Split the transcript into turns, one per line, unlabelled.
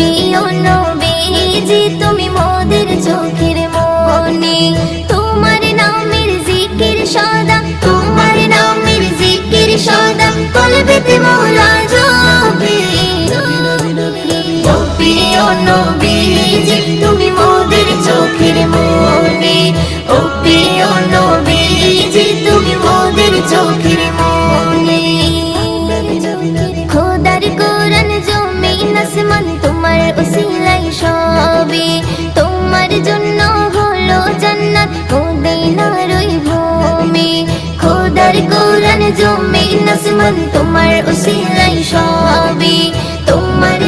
প্রিয় নবীজি তুমি মোদের চোখের মনি, তোমার নামের জিকির সদা, তোমার নামের জিকির সদা কলবেতে মওলা জপে। ও প্রিয় নবীজি তুমি মোদের চোখের মনি, ও প্রিয় নবীজি তুমি মোদের চোখের মনি। খোদার কোরআন জমিন আসমান তোমার উসিলাই সবে, তোমার জন্য হলো জান্নাত মদিনার ওই ভূমি। খোদার কোরআন জমিন আসমান তোমার উসিলাই সবে, তোমার